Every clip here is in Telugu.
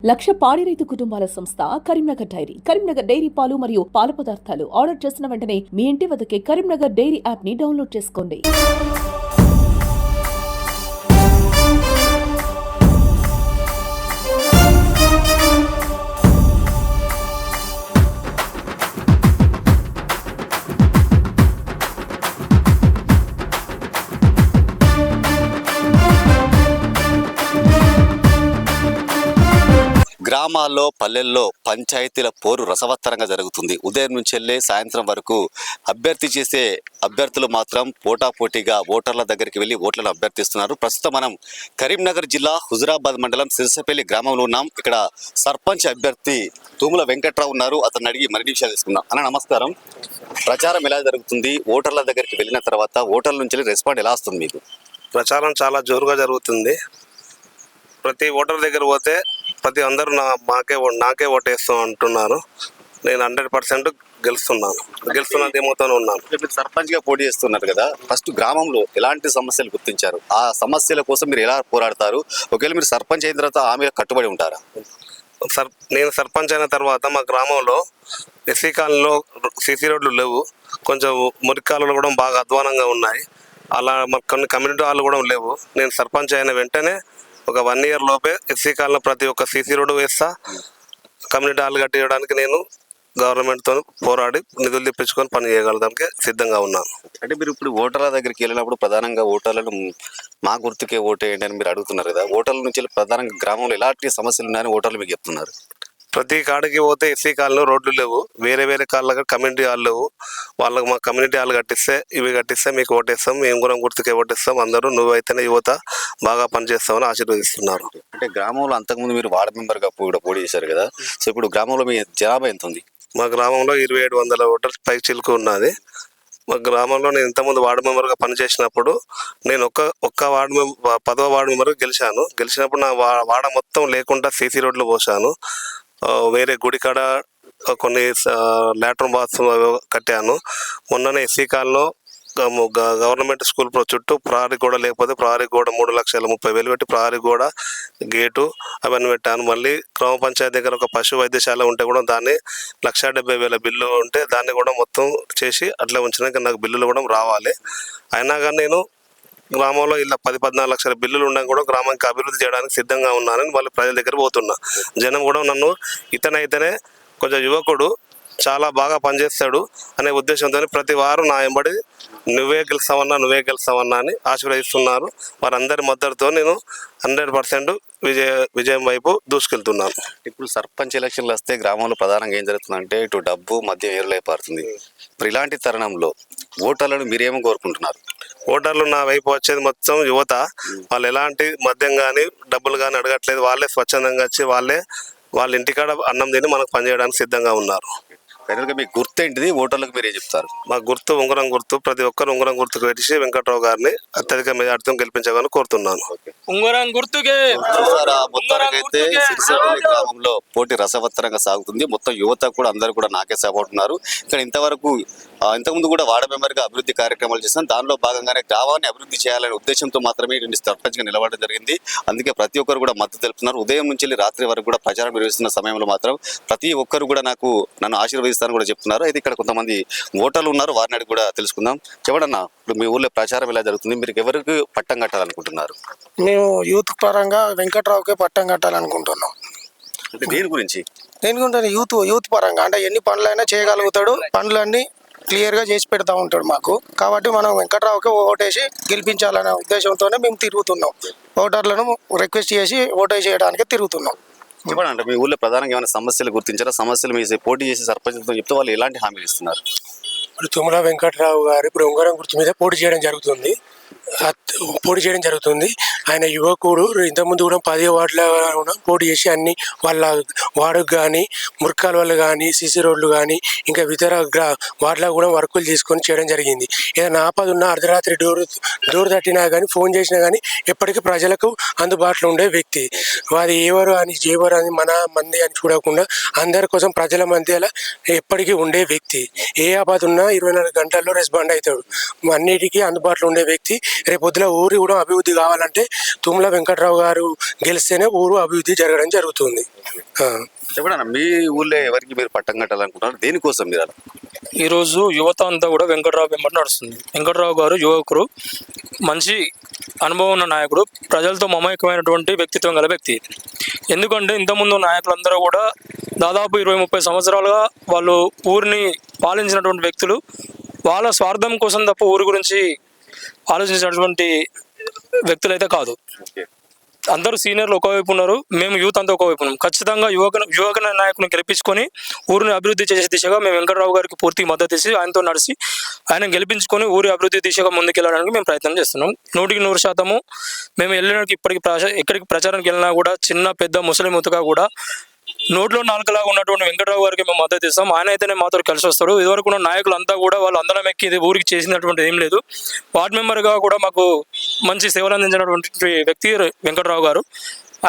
లక్ష పాడి రైతు కుటుంబాల సంస్థ కరీంనగర్ డైరీ. కరీంనగర్ డైరీ పాలు మరియు పాల పదార్థాలు ఆర్డర్ చేసిన వెంటనే మీ ఇంటి వద్దకే కరీంనగర్ డైరీ యాప్ ని డౌన్లోడ్ చేసుకోండి. గ్రామాల్లో పల్లెల్లో పంచాయతీల పోరు రసవత్తరంగా జరుగుతుంది. ఉదయం నుంచి వెళ్ళి సాయంత్రం వరకు అభ్యర్థులు మాత్రం పోటాపోటీగా ఓటర్ల దగ్గరికి వెళ్ళి ఓట్లను అభ్యర్థిస్తున్నారు. ప్రస్తుతం మనం కరీంనగర్ జిల్లా హుజురాబాద్ మండలం సిరిసపల్లి గ్రామంలో ఉన్నాం. ఇక్కడ సర్పంచ్ అభ్యర్థి తూముల వెంకట్రావు ఉన్నారు. అతన్ని అడిగి మరిన్ని విషయాలు తీసుకుందాం. అన్న నమస్కారం. ప్రచారం ఎలా జరుగుతుంది? ఓటర్ల దగ్గరికి వెళ్ళిన తర్వాత ఓటర్ల నుంచి రెస్పాండ్ ఎలా వస్తుంది మీకు? ప్రచారం చాలా జోరుగా జరుగుతుంది. ప్రతి ఓటర్ దగ్గర పోతే ప్రతి అందరూ నాకే ఓటేస్తాం అంటున్నారు. నేను 100% గెలుస్తున్న ధీమాతోనే ఉన్నాను. మీరు సర్పంచ్ గా పోటీ చేస్తున్నారు కదా, ఫస్ట్ గ్రామంలో ఎలాంటి సమస్యలు గుర్తించారు? ఆ సమస్యల కోసం మీరు ఎలా పోరాడతారు? ఒకవేళ మీరు సర్పంచ్ అయిన తర్వాత ఆమె కట్టుబడి ఉంటారా? నేను సర్పంచ్ అయిన తర్వాత మా గ్రామంలో ఎస్సీ కాలనీలో సీసీ రోడ్లు లేవు. కొంచెం మురికాలు కూడా బాగా అధ్వానంగా ఉన్నాయి. అలా మాకు కొన్ని కమ్యూనిటీ హాళ్ళు కూడా లేవు. నేను సర్పంచ్ అయిన వెంటనే ఒక 1 year లోపే ఎస్సీ కాలనీలో ప్రతి ఒక్క సీసీ రోడ్డు వేస్తా. కమ్యూనిటీ హాల్ కట్టించడానికి నేను గవర్నమెంట్తో పోరాడి నిధులు తెప్పించుకొని పని చేయగలడానికి సిద్ధంగా ఉన్నాను. అంటే మీరు ఇప్పుడు ఓటర్ల దగ్గరికి వెళ్ళినప్పుడు ప్రధానంగా ఓటర్లను మా గుర్తుకే ఓటేయండి అని మీరు అడుగుతున్నారు కదా, ఓటర్ల నుంచి ప్రధానంగా గ్రామంలో ఎలాంటి సమస్యలు ఉన్నాయని ఓటర్లు మీకు చెప్తున్నారు? ప్రతి కాడికి పోతే ఎస్సీ కాలనీలో రోడ్లు లేవు. వేరే కాళ్ళగా కమ్యూనిటీ హాల్ లేవు. వాళ్ళకి మా కమ్యూనిటీ హాల్ ఇవి కట్టిస్తే మీకు ఓటేస్తాం, మేము కూడా గుర్తుకే ఓటేస్తాం, అందరూ నువ్వైతేనే యువత బాగా పనిచేస్తామని ఆశీర్వదిస్తున్నారు. అంటే గ్రామంలో అంతకుముందు మీరు వార్డు మెంబర్గా కూడా పోటీ చేశారు కదా, సో ఇప్పుడు గ్రామంలో మీ జనాభా ఎంత ఉంది? మా గ్రామంలో 2700 ఓటర్స్ పై చిలుకు ఉన్నది. మా గ్రామంలో నేను ఇంతకుముందు వార్డు మెంబర్గా పనిచేసినప్పుడు నేను ఒక్క 10వ వార్డు మెంబర్గా గెలిచినప్పుడు నా వాడ మొత్తం లేకుండా సీసీ రోడ్లు పోసాను. వేరే గుడికాడ కొన్ని లాట్రిన్ బాత్రూమ్ కట్టాను. మొన్ననే ఎస్సీ కాలనీలో గవర్నమెంట్ స్కూల్ చుట్టూ ప్రహరీ గోడ లేకపోతే ప్రహరీ గోడ 3,30,000 పెట్టి ప్రహరీ గోడ గేటు అవన్నీ పెట్టాను. మళ్ళీ గ్రామ పంచాయతీ దగ్గర ఒక పశు వైద్యశాల ఉంటే కూడా దాన్ని 1,70,000 బిల్లు ఉంటే దాన్ని కూడా మొత్తం చేసి అట్లా ఉంచినాక నాకు బిల్లులు కూడా రావాలి. అయినా కానీ నేను గ్రామంలో ఇలా 10-14 లక్షల బిల్లులు ఉన్నా కూడా గ్రామానికి అభివృద్ధి చేయడానికి సిద్ధంగా ఉన్నానని వాళ్ళు ప్రజల దగ్గర పోతున్నా. జనం కూడా నన్ను ఇతనైతేనే కొంచెం యువకుడు చాలా బాగా పనిచేస్తాడు అనే ఉద్దేశంతో ప్రతి వారం నా వెంబడి నువ్వే గెలుస్తావన్నా అని ఆశీర్వదిస్తున్నారు. వారందరి మద్దతుతో నేను 100% విజయం వైపు దూసుకెళ్తున్నాను. ఇప్పుడు సర్పంచ్ ఎలక్షన్లు వస్తే గ్రామంలో ప్రధానంగా ఏం జరుగుతుందంటే ఇటు డబ్బు మద్యం ఏరులైపారుతుంది. ఇప్పుడు ఇలాంటి తరుణంలో ఓటర్లను మీరేమో కోరుకుంటున్నారు? ఓటర్లు నా వైపు వచ్చేది మొత్తం యువత. వాళ్ళు ఎలాంటి మద్యం కానీ డబ్బులు కానీ అడగట్లేదు. వాళ్ళే స్వచ్ఛందంగా వచ్చి వాళ్ళ ఇంటికాడ అన్నం తిని మనకు పనిచేయడానికి సిద్ధంగా ఉన్నారు. మీ గుర్తు ఏంటిది? ఓటర్లకు మీరు ఏం చెప్తారు? మా గుర్తు ఉంగరం గుర్తు. ప్రతి ఒక్కరు ఉంగరం గుర్తుకు పెట్టేసి వెంకట్రావు గారిని అత్యధిక మెజార్టీతో గెలిపించాలని కోరుతున్నాను. ఉంగరం గుర్తుకే. మొత్తానికైతే సిరిసపల్లి గ్రామంలో పోటీ రసవత్తరంగా సాగుతుంది. మొత్తం యువత కూడా అందరూ కూడా నాకే సపోర్ట్ ఉన్నారు. ఇక్కడ ఇంతకుముందు కూడా వార్డు మెంబర్గా అభివృద్ధి కార్యక్రమాలు చేస్తాను. దానిలో భాగంగానే గ్రామాన్ని అభివృద్ధి చేయాలనే ఉద్దేశంతో మాత్రమే సర్పంచ్గా నిలబడడం జరిగింది. అందుకే ప్రతి ఒక్కరు కూడా మద్దతు తెలుపుతున్నారు. ఉదయం నుంచి రాత్రి వరకు కూడా ప్రచారం నిర్వహిస్తున్న సమయంలో మాత్రం ప్రతి ఒక్కరు కూడా నన్ను ఆశీర్వదిస్తారని కూడా చెప్తున్నారు. అయితే ఇక్కడ కొంతమంది ఓటర్లు ఉన్నారు, వారిని అడిగి కూడా తెలుసుకుందాం. చెప్పడన్నా, ఇప్పుడు మీ ఊళ్ళో ప్రచారం ఎలా జరుగుతుంది? మీరు ఎవరికి పట్టం కట్టాలనుకుంటున్నారు? మేము యూత్ పరంగా వెంకట్రావుకే పట్టం కట్టాలనుకుంటున్నాం. అంటే దేని గురించి? దేనికుంటాను యూత్ పరంగా అంటే ఎన్ని పనులైనా చేయగలుగుతాడు, పనులన్నీ క్లియర్గా చేసి పెడతా ఉంటాడు మాకు. కాబట్టి మనం వెంకట్రావుకి ఓటేసి గెలిపించాలనే ఉద్దేశంతోనే మేము తిరుగుతున్నాం. ఓటర్లను రిక్వెస్ట్ చేసి ఓటే చేయడానికి తిరుగుతున్నాం. చెప్పండి, అంటే మీ ఊళ్ళో ప్రధానంగా ఏమైనా సమస్యలు గుర్తించారా? సమస్యలు మీ పోటీ చేసి సర్పంచ్తో చెప్తే వాళ్ళు ఎలాంటి హామీలు ఇస్తున్నారు? ఇప్పుడు తుమ్మల వెంకట్రావు గారు ఇప్పుడు ఉంగరం గుర్తు మీద పోటీ చేయడం జరుగుతుంది. ఆయన యువకుడు. ఇంతకుముందు కూడా 10 వార్డులో కూడా పోటీ చేసి అన్ని వాళ్ళ వార్డుకు కానీ మురికాల వాళ్ళు కానీ సీసీ రోడ్లు కానీ ఇంకా ఇతర వార్డులో కూడా వర్కులు తీసుకొని చేయడం జరిగింది. ఏదైనా ఆపద ఉన్నా అర్ధరాత్రి డోర్ తట్టినా కానీ ఫోన్ చేసినా కానీ ఎప్పటికీ ప్రజలకు అందుబాటులో ఉండే వ్యక్తి. వారి ఎవరు అని మన మంది అని చూడకుండా అందరి కోసం ప్రజల మధ్యలో ఎప్పటికీ ఉండే వ్యక్తి. ఏ ఆపద ఉన్నా 24 గంటల్లో రెస్పాండ్ అవుతాడు. అన్నిటికీ అందుబాటులో ఉండే వ్యక్తి. రేపొద్దున ఊరు కూడా అభివృద్ధి కావాలంటే తుమ్మల వెంకట్రావు గారు గెలిస్తేనే ఊరు అభివృద్ధి జరగడం జరుగుతుంది. చెప్పండి, మీ ఊళ్ళో ఎవరికి మీరు పట్టం కట్టాలనుకుంటున్నారు, దేనికోసం మీరు అలా? ఈరోజు యువత అంతా కూడా వెంకట్రావు వెంబడి నడుస్తుంది. వెంకట్రావు గారు యువకుడు, మంచి అనుభవం ఉన్న నాయకుడు, ప్రజలతో మమేకమైనటువంటి వ్యక్తిత్వం గల వ్యక్తి. ఎందుకంటే ఇంతకుముందు నాయకులందరూ కూడా దాదాపు 20-30 సంవత్సరాలుగా వాళ్ళు ఊరిని పాలించినటువంటి వ్యక్తులు. వాళ్ళ స్వార్థం కోసం తప్ప ఊరి గురించి ఆలోచించినటువంటి వ్యక్తులు అయితే కాదు. అందరూ సీనియర్లు ఒకవైపు ఉన్నారు, మేము యూత్ అంతా ఒకవైపు ఉన్నాం. ఖచ్చితంగా యువక నాయకుని గెలిపించుకొని ఊరిని అభివృద్ధి చేసే దిశగా మేము వెంకట్రావు గారికి పూర్తి మద్దతు ఇచ్చి ఆయనతో నడిచి ఆయన గెలిపించుకొని ఊరి అభివృద్ధి దిశగా ముందుకెళ్ళడానికి మేము ప్రయత్నం చేస్తున్నాం. 100% మేము వెళ్ళినాక ఎక్కడికి ప్రచారానికి వెళ్ళినా కూడా చిన్న పెద్ద ముస్లిం ముతగా కూడా నోట్లో నాలుకలాగా ఉన్నటువంటి వెంకట్రావు గారికి మేము మద్దతు ఇస్తాం. ఆయన అయితేనే మాతో కలిసి వస్తాడు. ఇదివరకు ఉన్న నాయకులంతా కూడా వాళ్ళు అందరం ఎక్కి ఇది ఊరికి చేసినటువంటి ఏం లేదు. వార్డ్ మెంబర్గా కూడా మాకు మంచి సేవలు అందించినటువంటి వ్యక్తి వెంకట్రావు గారు.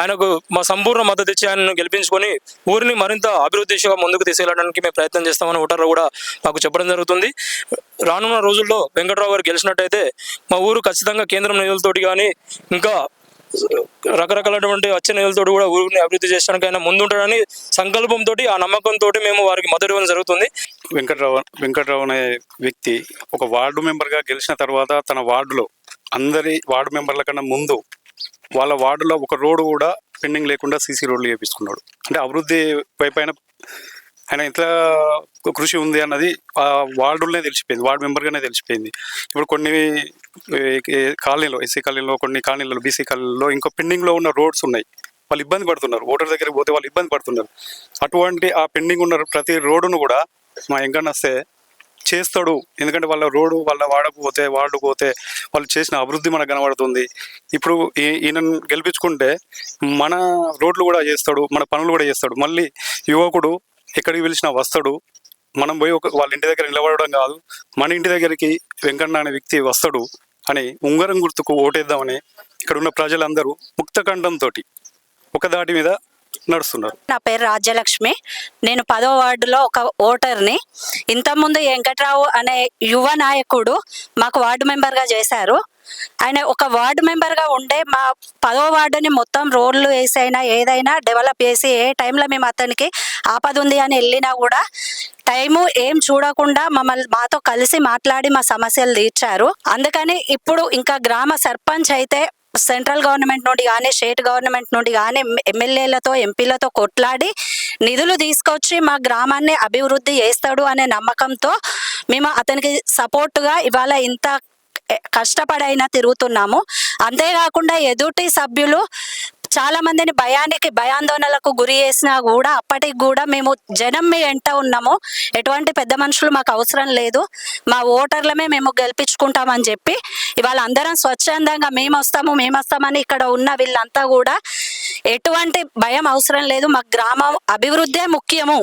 ఆయనకు మా సంపూర్ణ మద్దతు ఇచ్చి ఆయనను గెలిపించుకొని ఊరిని మరింత అభివృద్ధి దిశగా ముందుకు తీసుకెళ్ళడానికి మేము ప్రయత్నం చేస్తామని ఓటర్లు కూడా మాకు చెప్పడం జరుగుతుంది. రానున్న రోజుల్లో వెంకట్రావు గారు గెలిచినట్టయితే మా ఊరు ఖచ్చితంగా కేంద్రం నిధులతోటి కానీ ఇంకా రకరకాలటువంటి వచ్చే నిధులతో కూడా ఊరిని అభివృద్ధి చేయడానికి ఆయన ముందుంటాడని సంకల్పంతో, ఆ నమ్మకంతో మేము వారికి మద్దతు ఇవ్వడం జరుగుతుంది. వెంకట్రావు అనే వ్యక్తి ఒక వార్డు మెంబర్గా గెలిచిన తర్వాత తన వార్డులో అందరి వార్డు మెంబర్ల కన్నా ముందు వాళ్ళ వార్డులో ఒక రోడ్డు కూడా పెండింగ్ లేకుండా సీసీ రోడ్లు వేపించుకున్నాడు. అంటే అభివృద్ధి వైపైన ఆయన ఎంత కృషి ఉంది అన్నది ఆ వార్డులనే తెలిసిపోయింది, వార్డు మెంబర్గానే తెలిసిపోయింది. ఇప్పుడు కొన్ని కాలనీలో, ఎస్సీ కాలనీలో, కొన్ని కాలనీలలో, బీసీ కాలనీలో ఇంకా పెండింగ్లో ఉన్న రోడ్స్ ఉన్నాయి. వాళ్ళు ఇబ్బంది పడుతున్నారు, ఓటర్ దగ్గరికి పోతే వాళ్ళు ఇబ్బంది పడుతున్నారు. అటువంటి ఆ పెండింగ్ ఉన్న ప్రతి రోడ్డును కూడా మా ఎంకన్నా వస్తే చేస్తాడు. ఎందుకంటే వాళ్ళ రోడ్డు వాళ్ళ వార్డుకు పోతే వాళ్ళు చేసిన అభివృద్ధి మనకు కనబడుతుంది. ఇప్పుడు ఈయనను గెలిపించుకుంటే మన రోడ్లు కూడా చేస్తాడు, మన పనులు కూడా చేస్తాడు. మళ్ళీ యువకుడు ఎక్కడికి పిలిచినా వస్తాడు. మనం పోయి వాళ్ళ ఇంటి దగ్గర నిలబడడం కాదు, మన ఇంటి దగ్గరికి వెంకన్న అనే వ్యక్తి వస్తాడు అని ఉంగరం గుర్తుకు ఓటేద్దామని ఇక్కడ ఉన్న ప్రజలందరూ ముక్తకంఠంతో ఒక దాటి మీద నడుస్తున్నారు. నా పేరు రాజ్యలక్ష్మి. నేను 10వ వార్డులో ఒక ఓటర్ని. ఇంతకుముందు వెంకట్రావు అనే యువ నాయకుడు మాకు వార్డు మెంబర్గా చేశారు. ఆయన ఒక వార్డు మెంబర్గా ఉండే మా 10వ వార్డుని మొత్తం రోడ్లు వేసైనా ఏదైనా డెవలప్ చేసి ఏ టైంలో మేము అతనికి ఆపద ఉంది అని వెళ్ళినా కూడా టైము ఏం చూడకుండా మాతో కలిసి మాట్లాడి మా సమస్యలు తీర్చారు. అందుకని ఇప్పుడు ఇంకా గ్రామ సర్పంచ్ అయితే సెంట్రల్ గవర్నమెంట్ నుండి కానీ స్టేట్ గవర్నమెంట్ నుండి కానీ ఎమ్మెల్యేలతో ఎంపీలతో కొట్లాడి నిధులు తీసుకొచ్చి మా గ్రామాన్ని అభివృద్ధి చేస్తాడు అనే నమ్మకంతో మేము అతనికి సపోర్టుగా ఇవాళ ఇంత కష్టపడైనా తిరుగుతున్నాము. అంతేకాకుండా ఎదుటి సభ్యులు చాలా మందిని భయాందోళనలకు గురి చేసినా కూడా అప్పటికి కూడా మేము జనం మీ వెంట ఉన్నాము, ఎటువంటి పెద్ద మనుషులు మాకు అవసరం లేదు, మా ఓటర్లమే మేము గెలిపించుకుంటామని చెప్పి ఇవాళ అందరం స్వచ్ఛందంగా మేము వస్తామని ఇక్కడ ఉన్న వీళ్ళంతా కూడా ఎటువంటి భయం అవసరం లేదు, మా గ్రామం అభివృద్ధే ముఖ్యము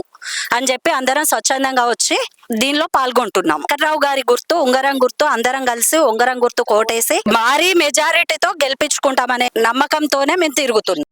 అని చెప్పి అందరం స్వచ్ఛందంగా వచ్చి దీనిలో పాల్గొంటున్నాము. వెంకట్రావు గారి గుర్తు ఉంగరం గుర్తు, అందరం కలిసి ఉంగరం గుర్తు కోటేసి భారీ మెజారిటీతో గెలిపించుకుంటామనే నమ్మకంతోనే మేము తిరుగుతున్నాం.